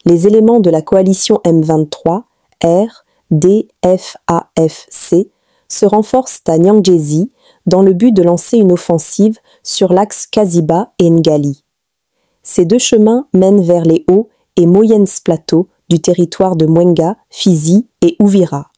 les éléments de la coalition M23, R, D, F, A, F, C, se renforcent à Nyangezi dans le but de lancer une offensive sur l'axe Kaziba et Ngali. Ces deux chemins mènent vers les hauts et moyennes plateaux du territoire de Mwenga, Fizi et Uvira.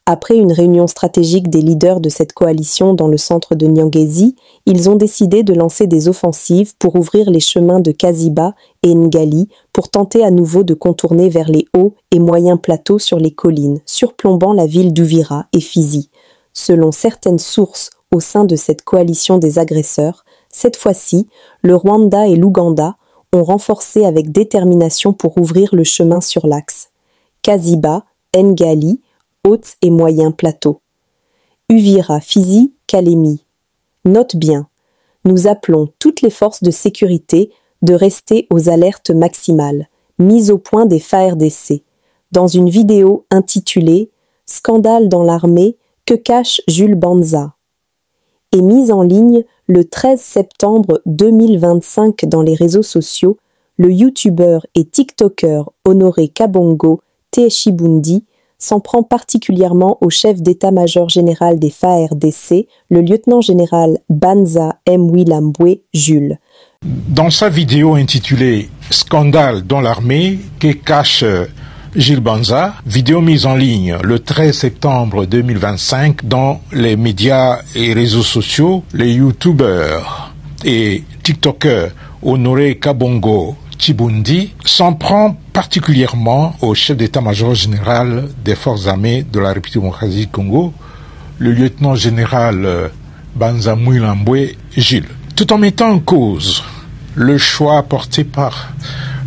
Après une réunion stratégique des leaders de cette coalition dans le centre de Nyangezi, ils ont décidé de lancer des offensives pour ouvrir les chemins de Kaziba et Ngali pour tenter à nouveau de contourner vers les hauts et moyens plateaux sur les collines, surplombant la ville d'Uvira et Fizi. Selon certaines sources au sein de cette coalition des agresseurs, cette fois-ci, le Rwanda et l'Ouganda ont renforcé avec détermination pour ouvrir le chemin sur l'axe Kaziba, Ngali, hautes et moyens plateaux. Uvira, Fizi, Kalemi. Note bien, nous appelons toutes les forces de sécurité de rester aux alertes maximales, mise au point des FARDC. Dans une vidéo intitulée « Scandale dans l'armée, que cache Jules Banza ?» et mise en ligne le 13 septembre 2025 dans les réseaux sociaux, le youtubeur et tiktoker Honoré Kabongo Teshibundi s'en prend particulièrement au chef d'état-major général des FARDC, le lieutenant-général Banza Mwilambwe Jules. Dans sa vidéo intitulée « Scandale dans l'armée, que cache Jules Banza », vidéo mise en ligne le 13 septembre 2025 dans les médias et réseaux sociaux, les youtubeurs et tiktokers Honoré Kabongo Chibundi s'en prend particulièrement au chef d'état-major général des forces armées de la République démocratique du Congo, le lieutenant-général Banza Mwilambwe Jules, tout en mettant en cause le choix porté par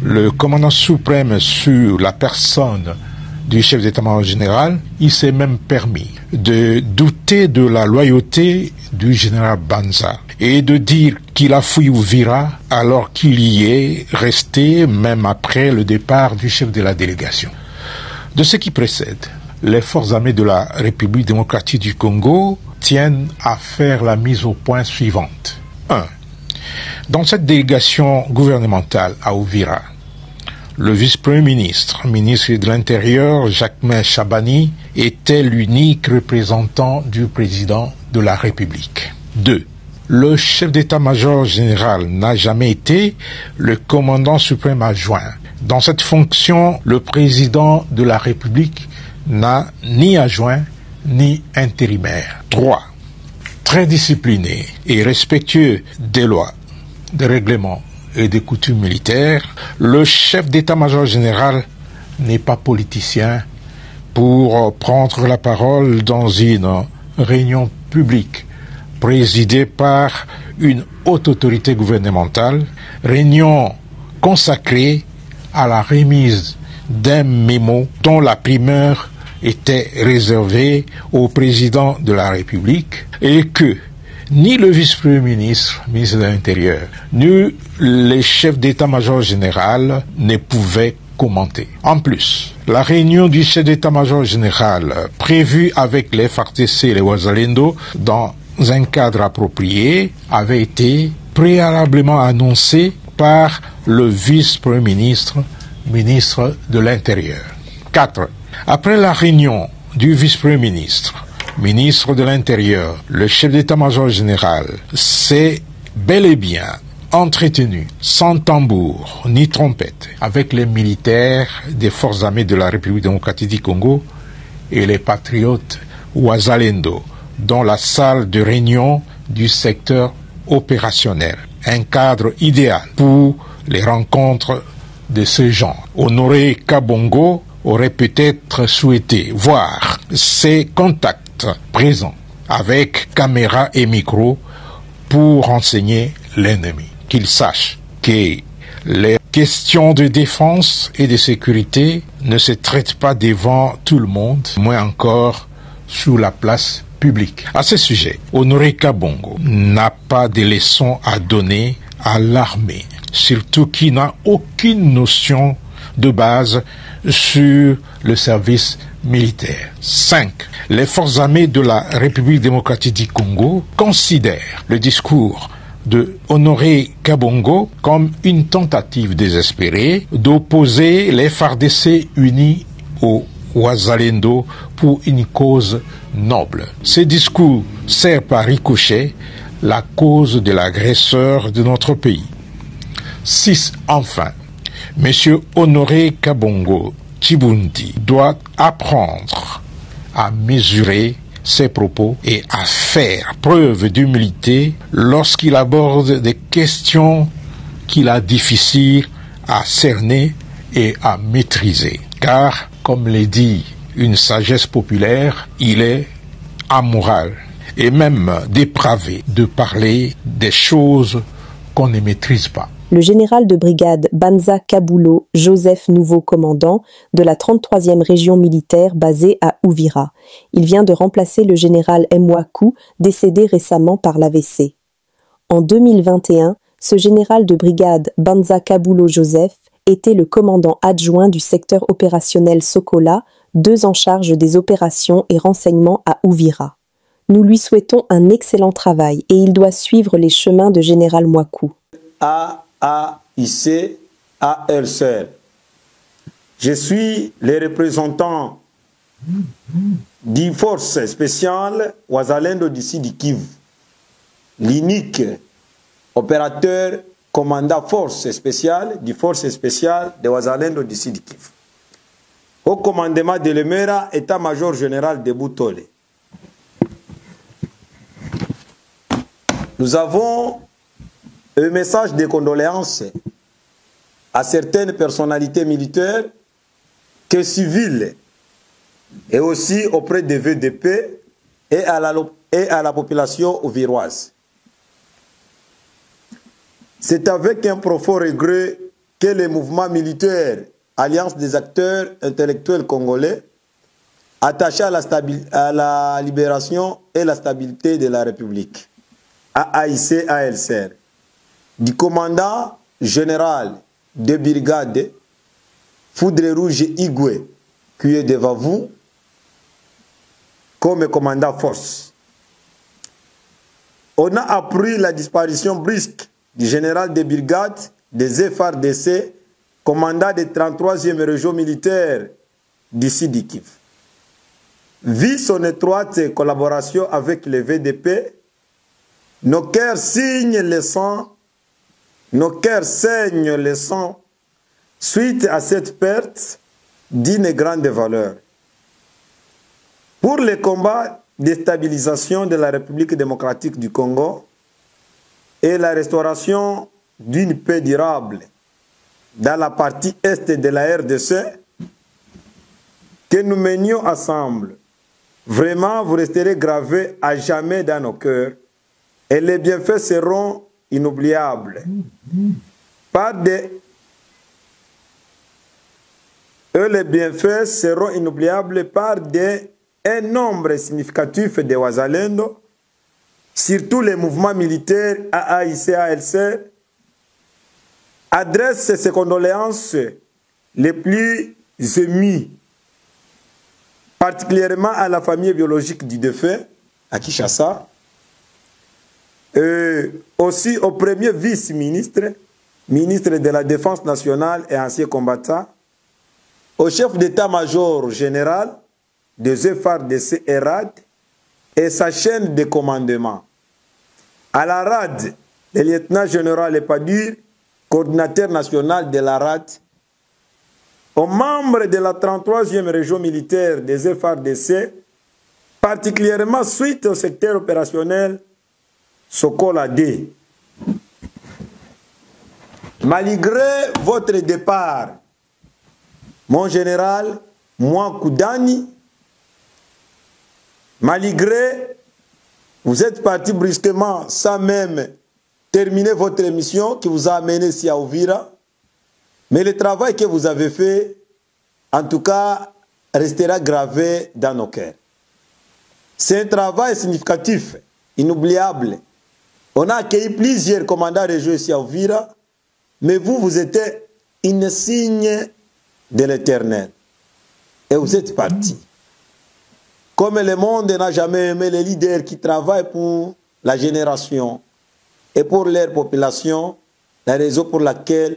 le commandant suprême sur la personne du chef d'état-major général. Il s'est même permis de douter de la loyauté du général Banza et de dire qu'il a fui Uvira alors qu'il y est resté même après le départ du chef de la délégation. De ce qui précède, les forces armées de la République démocratique du Congo tiennent à faire la mise au point suivante. 1. Dans cette délégation gouvernementale à Uvira, le vice-premier ministre, ministre de l'Intérieur, Jacquemain Chabani, était l'unique représentant du président de la République. 2. Le chef d'état-major général n'a jamais été le commandant suprême adjoint. Dans cette fonction, le président de la République n'a ni adjoint ni intérimaire. 3. Très discipliné et respectueux des lois, des règlements et des coutumes militaires, le chef d'état-major général n'est pas politicien pour prendre la parole dans une réunion publique présidée par une haute autorité gouvernementale, réunion consacrée à la remise d'un mémo dont la primeur était réservée au président de la République et que ni le vice-premier ministre, ministre de l'Intérieur, ni les chefs d'état-major général ne pouvaient commenter. En plus, la réunion du chef d'état-major général prévue avec les FARDC et les Wazalendo dans un cadre approprié avait été préalablement annoncée par le vice-premier ministre, ministre de l'Intérieur. 4. Après la réunion du vice-premier ministre, ministre de l'Intérieur, le chef d'état-major général s'est bel et bien entretenu sans tambour ni trompette avec les militaires des forces armées de la République démocratique du Congo et les patriotes Wazalendo dans la salle de réunion du secteur opérationnel. Un cadre idéal pour les rencontres de ce genre. Honoré Kabongo aurait peut-être souhaité voir ces contacts présents avec caméra et micro pour renseigner l'ennemi. Qu'il sache que les questions de défense et de sécurité ne se traitent pas devant tout le monde, moins encore sur la place publique. À ce sujet, Honoré Kabongo n'a pas de leçons à donner à l'armée, surtout qui n'a aucune notion de base sur le service militaire. 5. Les forces armées de la République démocratique du Congo considèrent le discours de Honoré Kabongo comme une tentative désespérée d'opposer les FARDC unis au Wazalendo pour une cause noble. Ce discours sert par ricochet la cause de l'agresseur de notre pays. 6. Enfin, M. Honoré Kabongo Chibundi doit apprendre à mesurer ses propos et à faire preuve d'humilité lorsqu'il aborde des questions qu'il a difficiles à cerner et à maîtriser. Car, comme l'a dit une sagesse populaire, il est amoral et même dépravé de parler des choses qu'on ne maîtrise pas. Le général de brigade Banza Kabulo Joseph, nouveau commandant de la 33e région militaire basée à Uvira. Il vient de remplacer le général Mwaku, décédé récemment par l'AVC. En 2021, ce général de brigade Banza Kabulo Joseph était le commandant adjoint du secteur opérationnel Sokola, 2 en charge des opérations et renseignements à Uvira. Nous lui souhaitons un excellent travail et il doit suivre les chemins de général Mwaku. AIC ALCR. Je suis le représentant des forces spéciales Wazalendo du Sud Kivu, l'unique opérateur commandant force spéciale des forces spéciales de Wazalendo du Sud Kivu. Au commandement de l'Emera, état-major général de Boutole. Nous avons un message de condoléances à certaines personnalités militaires que civiles et aussi auprès des VDP et à la population ouviroise. C'est avec un profond regret que le mouvement militaire Alliance des acteurs intellectuels congolais attaché à la libération et la stabilité de la République, AIC-ALCR, du commandant général de brigade Foudre Rouge Igwe, qui est devant vous, comme commandant force. On a appris la disparition brusque du général de brigade des FARDC, commandant de 33e région militaire du Sud Kivu. Vu son étroite collaboration avec les VDP, nos cœurs signent le sang. Nos cœurs saignent le sang suite à cette perte d'une grande valeur. Pour le combat de stabilisation de la République démocratique du Congo et la restauration d'une paix durable dans la partie est de la RDC, que nous menions ensemble, vraiment vous resterez gravés à jamais dans nos cœurs et les bienfaits seront inoubliables. Les bienfaits seront inoubliables par un nombre significatif de Wazalendo, surtout les mouvements militaires AIC-ALC, adressent ses condoléances les plus émues, particulièrement à la famille biologique du défunt, à Kinshasa, aussi au premier vice-ministre, ministre de la Défense nationale et ancien combattant, au chef d'état-major général des FARDC et RAD et sa chaîne de commandement, à la RAD, le lieutenant-général Epadur, coordinateur national de la RAD, aux membres de la 33e région militaire des FARDC, particulièrement suite au secteur opérationnel Sokola D. Malgré votre départ, mon général Mwaku Dani, malgré vous êtes parti brusquement sans même terminer votre mission qui vous a amené ici à Uvira, mais le travail que vous avez fait, en tout cas, restera gravé dans nos cœurs. C'est un travail significatif, inoubliable. On a accueilli plusieurs commandants régionaux ici à Uvira, mais vous, vous étiez une signe de l'Éternel. Et vous êtes partis. Comme le monde n'a jamais aimé les leaders qui travaillent pour la génération et pour leur population, la raison pour laquelle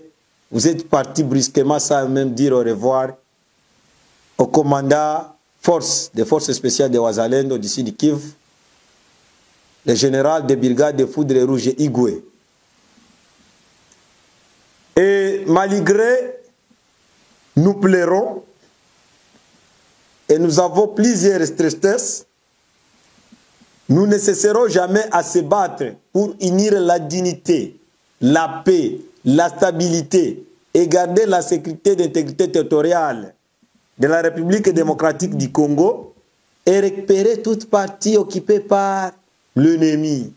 vous êtes parti brusquement sans même dire au revoir au commandant des forces spéciales de Wazalendo du Sud Kivu, le général de brigade de Foudre Rouge Igwe. Et malgré nous pleurons et nous avons plusieurs tristesses, nous ne cesserons jamais à se battre pour unir la dignité, la paix, la stabilité et garder la sécurité d'intégrité territoriale de la République démocratique du Congo et récupérer toute partie occupée par l'ennemi,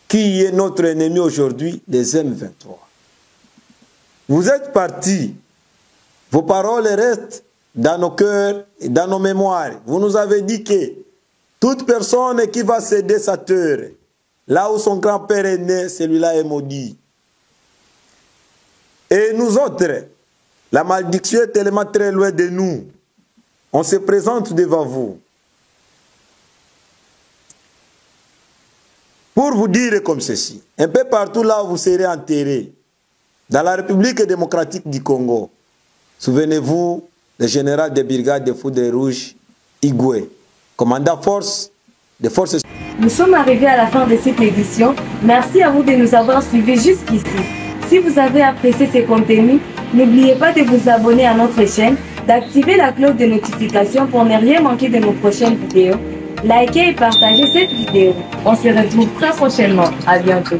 qui est notre ennemi aujourd'hui, les M23. Vous êtes partis, vos paroles restent dans nos cœurs et dans nos mémoires. Vous nous avez dit que toute personne qui va céder sa terre, là où son grand-père est né, celui-là est maudit. Et nous autres, la malédiction est tellement très loin de nous. On se présente devant vous pour vous dire comme ceci. Un peu partout là où vous serez enterrés, dans la République démocratique du Congo, souvenez-vous, le général de brigade de Foudre Rouge, Igwe, commandant des forces. Nous sommes arrivés à la fin de cette édition. Merci à vous de nous avoir suivis jusqu'ici. Si vous avez apprécié ce contenu, n'oubliez pas de vous abonner à notre chaîne, d'activer la cloche de notification pour ne rien manquer de nos prochaines vidéos. Likez et partagez cette vidéo. On se retrouve très prochainement. À bientôt.